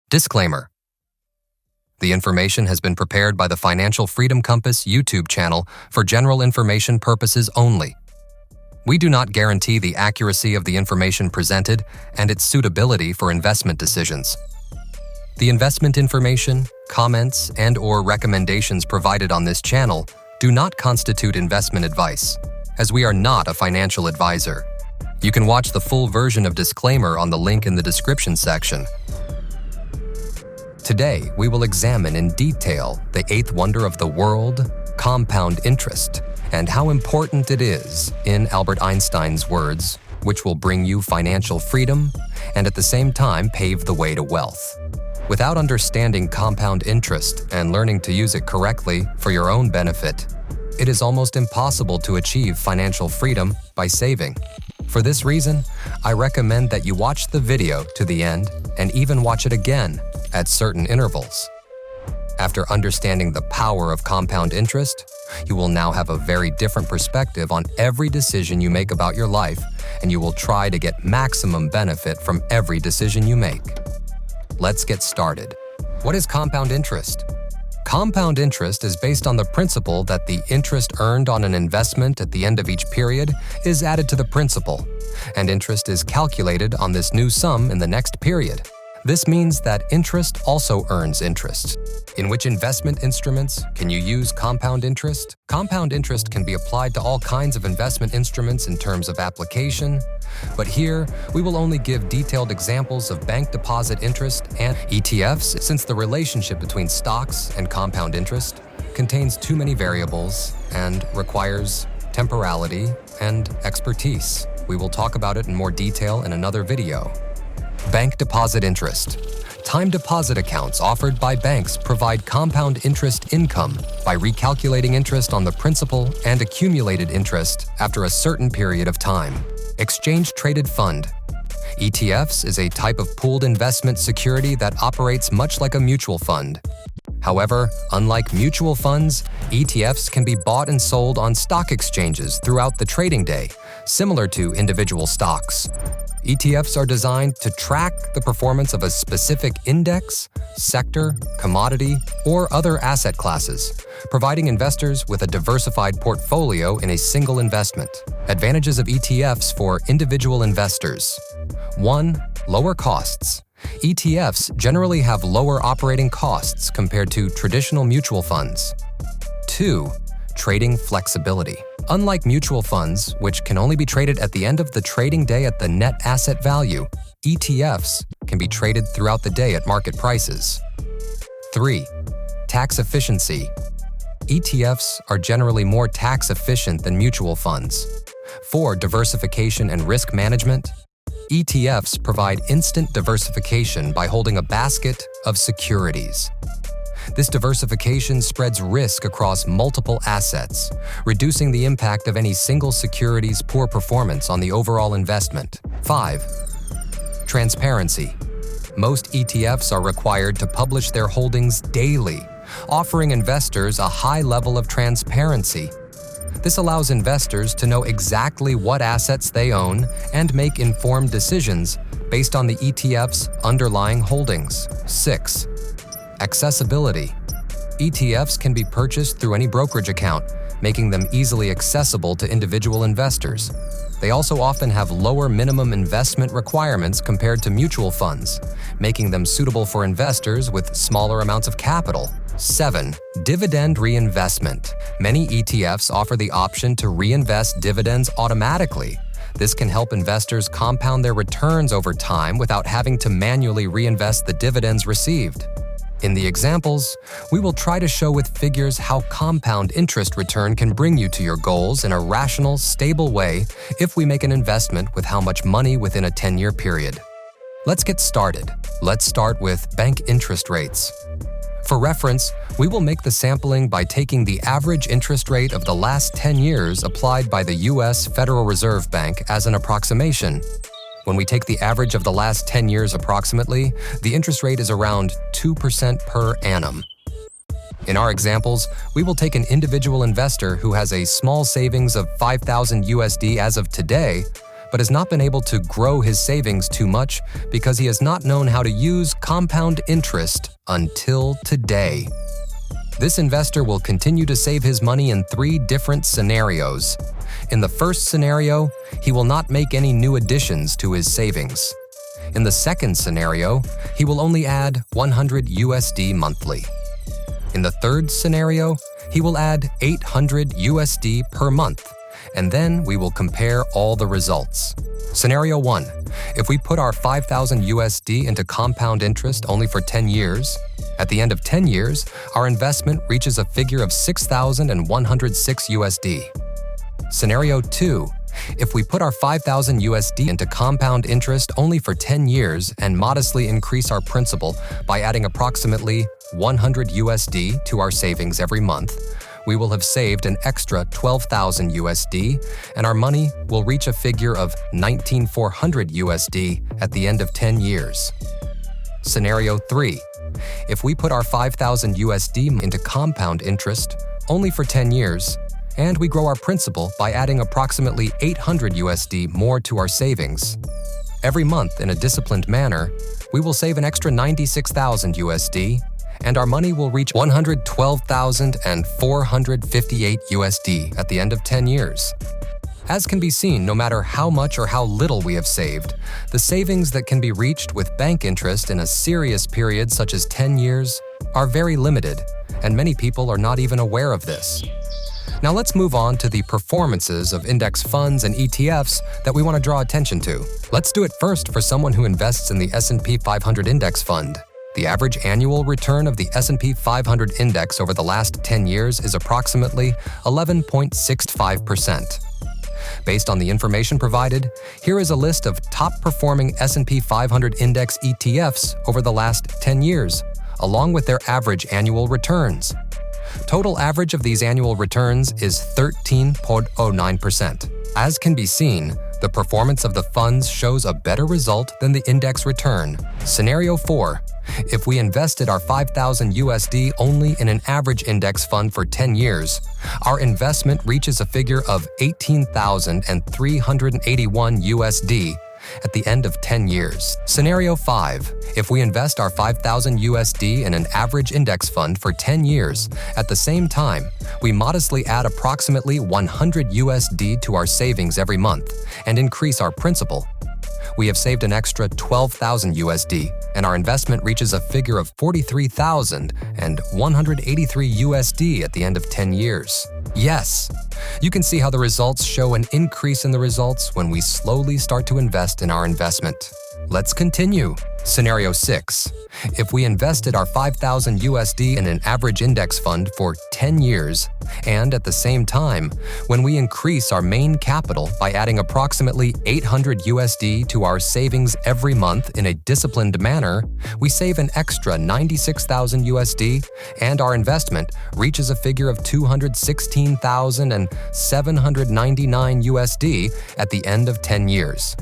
Disclaimer. The information has been prepared by the Financial Freedom Compass YouTube channel for general information purposes only. We do not guarantee the accuracy of the information presented and its suitability for investment decisions. The investment information, comments, and/or recommendations provided on this channel do not constitute investment advice, as we are not a financial advisor. You can watch the full version of disclaimer on the link in the description section. Today, we will examine in detail the eighth wonder of the world, compound interest, and how important it is, in Albert Einstein's words, which will bring you financial freedom and at the same time pave the way to wealth. Without understanding compound interest and learning to use it correctly for your own benefit, it is almost impossible to achieve financial freedom by saving. For this reason, I recommend that you watch the video to the end and even watch it again at certain intervals. After understanding the power of compound interest, you will now have a very different perspective on every decision you make about your life, and you will try to get maximum benefit from every decision you make. Let's get started. What is compound interest? Compound interest is based on the principle that the interest earned on an investment at the end of each period is added to the principal, and interest is calculated on this new sum in the next period. This means that interest also earns interest. In which investment instruments can you use compound interest? Compound interest can be applied to all kinds of investment instruments in terms of application, but here we will only give detailed examples of bank deposit interest and ETFs, since the relationship between stocks and compound interest contains too many variables and requires temporality and expertise. We will talk about it in more detail in another video. Bank deposit interest. Time deposit accounts offered by banks provide compound interest income by recalculating interest on the principal and accumulated interest after a certain period of time. Exchange-traded fund. ETFs is a type of pooled investment security that operates much like a mutual fund. However, unlike mutual funds, ETFs can be bought and sold on stock exchanges throughout the trading day, similar to individual stocks. ETFs are designed to track the performance of a specific index, sector, commodity, or other asset classes, providing investors with a diversified portfolio in a single investment. Advantages of ETFs for individual investors. 1. Lower costs. ETFs generally have lower operating costs compared to traditional mutual funds. 2. Trading flexibility. Unlike mutual funds, which can only be traded at the end of the trading day at the net asset value, ETFs can be traded throughout the day at market prices. 3. Tax efficiency. ETFs are generally more tax efficient than mutual funds. 4. Diversification and risk management. ETFs provide instant diversification by holding a basket of securities. This diversification spreads risk across multiple assets, reducing the impact of any single security's poor performance on the overall investment. 5. Transparency. Most ETFs are required to publish their holdings daily, offering investors a high level of transparency. This allows investors to know exactly what assets they own and make informed decisions based on the ETF's underlying holdings. 6. Accessibility. ETFs can be purchased through any brokerage account, making them easily accessible to individual investors. They also often have lower minimum investment requirements compared to mutual funds, making them suitable for investors with smaller amounts of capital. 7. Dividend reinvestment. Many ETFs offer the option to reinvest dividends automatically. This can help investors compound their returns over time without having to manually reinvest the dividends received. In the examples, we will try to show with figures how compound interest return can bring you to your goals in a rational, stable way if we make an investment with how much money within a 10-year period. Let's get started. Let's start with bank interest rates. For reference, we will make the sampling by taking the average interest rate of the last 10 years applied by the U.S. Federal Reserve Bank as an approximation. When we take the average of the last 10 years approximately, the interest rate is around 2% per annum. In our examples, we will take an individual investor who has a small savings of $5,000 USD as of today, but has not been able to grow his savings too much because he has not known how to use compound interest until today. This investor will continue to save his money in 3 different scenarios. In the first scenario, he will not make any new additions to his savings. In the second scenario, he will only add 100 USD monthly. In the third scenario, he will add 800 USD per month, and then we will compare all the results. Scenario 1. If we put our 5,000 USD into compound interest only for 10 years, at the end of 10 years, our investment reaches a figure of 6,106 USD. Scenario 2. If we put our 5,000 USD into compound interest only for 10 years and modestly increase our principal by adding approximately 100 USD to our savings every month, we will have saved an extra 12,000 USD, and our money will reach a figure of 19,400 USD at the end of 10 years. Scenario 3. If we put our 5,000 USD into compound interest only for 10 years, and we grow our principal by adding approximately 800 USD more to our savings, every month in a disciplined manner, we will save an extra 96,000 USD, and our money will reach 112,458 USD at the end of 10 years. As can be seen, no matter how much or how little we have saved, the savings that can be reached with bank interest in a serious period such as 10 years are very limited, and many people are not even aware of this. Now let's move on to the performances of index funds and ETFs that we want to draw attention to. Let's do it first for someone who invests in the S&P 500 index fund. The average annual return of the S&P 500 index over the last 10 years is approximately 11.65%. Based on the information provided, here is a list of top-performing S&P 500 index ETFs over the last 10 years, along with their average annual returns. Total average of these annual returns is 13.09%. As can be seen, the performance of the funds shows a better result than the index return. Scenario 4. If we invested our 5,000 USD only in an average index fund for 10 years, our investment reaches a figure of 18,381 USD at the end of 10 years. Scenario 5. If we invest our 5,000 USD in an average index fund for 10 years, at the same time, we modestly add approximately 100 USD to our savings every month and increase our principal, we have saved an extra 12,000 USD, and our investment reaches a figure of 43,183 USD at the end of 10 years. Yes, you can see how the results show an increase in the results when we slowly start to invest in our investment. Let's continue. Scenario 6. If we invested our 5,000 USD in an average index fund for 10 years, and at the same time, when we increase our main capital by adding approximately 800 USD to our savings every month in a disciplined manner, we save an extra 96,000 USD, and our investment reaches a figure of 216,799 USD at the end of 10 years.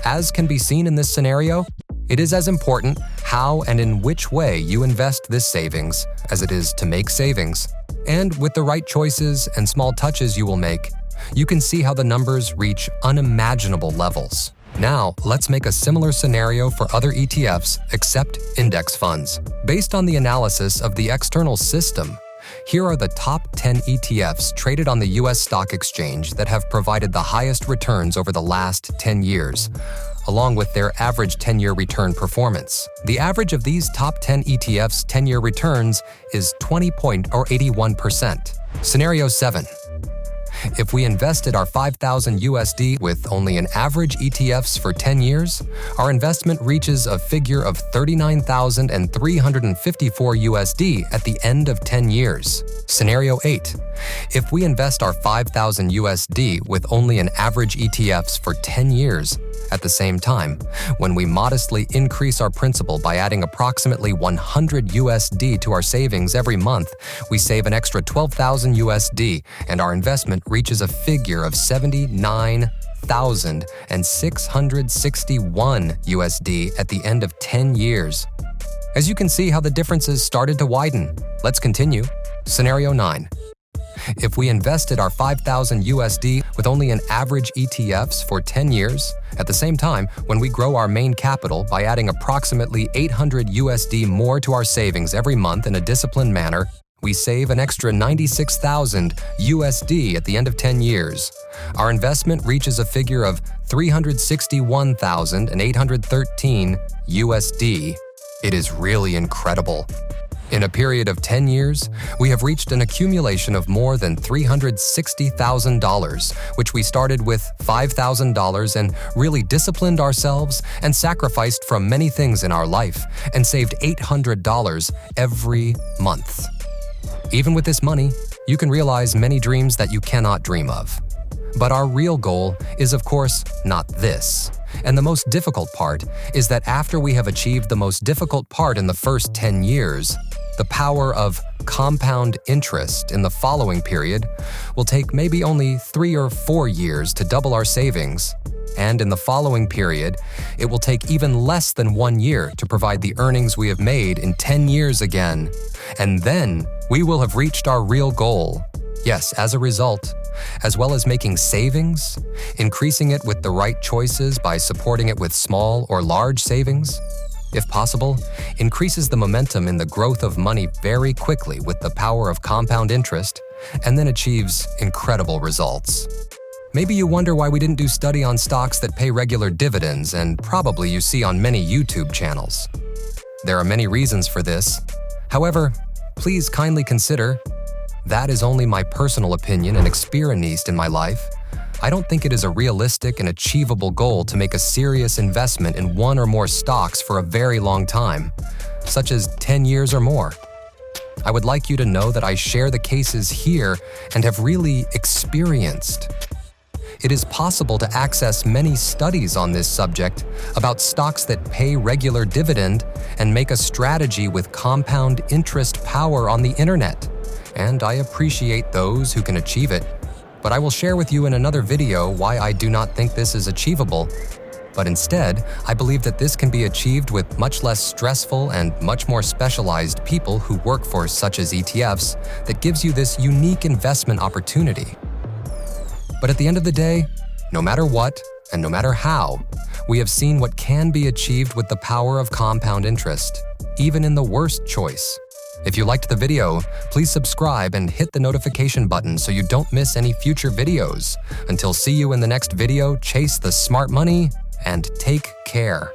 As can be seen in this scenario, it is as important how and in which way you invest this savings as it is to make savings. And with the right choices and small touches you will make, you can see how the numbers reach unimaginable levels. Now, let's make a similar scenario for other ETFs except index funds. Based on the analysis of the external system, here are the top 10 ETFs traded on the US stock exchange that have provided the highest returns over the last 10 years, along with their average 10-year return performance. The average of these top 10 ETFs' 10-year returns is 20.81%. Scenario 7. If we invested our 5,000 USD with only an average ETFs for 10 years, our investment reaches a figure of 39,354 USD at the end of 10 years. Scenario 8. If we invest our 5,000 USD with only an average ETFs for 10 years, at the same time, when we modestly increase our principal by adding approximately 100 USD to our savings every month, we save an extra 12,000 USD, and our investment reaches a figure of 79,661 USD at the end of 10 years. As you can see how the differences started to widen. Let's continue. Scenario 9. If we invested our 5,000 USD with only an average ETFs for 10 years, at the same time, when we grow our main capital by adding approximately 800 USD more to our savings every month in a disciplined manner, we save an extra 96,000 USD at the end of 10 years. Our investment reaches a figure of 361,813 USD. It is really incredible. In a period of 10 years, we have reached an accumulation of more than $360,000, which we started with $5,000 and really disciplined ourselves and sacrificed from many things in our life and saved $800 every month. Even with this money, you can realize many dreams that you cannot dream of. But our real goal is, of course, not this. And the most difficult part is that after we have achieved the most difficult part in the first 10 years, the power of compound interest in the following period will take maybe only 3 or 4 years to double our savings. And in the following period, it will take even less than 1 year to provide the earnings we have made in 10 years again. And then we will have reached our real goal. Yes, as a result, as well as making savings, increasing it with the right choices by supporting it with small or large savings, if possible, increases the momentum in the growth of money very quickly with the power of compound interest, and then achieves incredible results. Maybe you wonder why we didn't do study on stocks that pay regular dividends, and probably you see on many YouTube channels. There are many reasons for this. However, please kindly consider that is only my personal opinion and experience in my life. I don't think it is a realistic and achievable goal to make a serious investment in one or more stocks for a very long time, such as 10 years or more. I would like you to know that I share the cases here and have really experienced. It is possible to access many studies on this subject about stocks that pay regular dividend and make a strategy with compound interest power on the internet. And I appreciate those who can achieve it, but I will share with you in another video why I do not think this is achievable. But instead, I believe that this can be achieved with much less stressful and much more specialized people who work for such as ETFs that gives you this unique investment opportunity. But at the end of the day, no matter what and no matter how, we have seen what can be achieved with the power of compound interest, even in the worst choice. If you liked the video, please subscribe and hit the notification button so you don't miss any future videos. Until see you in the next video, chase the smart money and take care.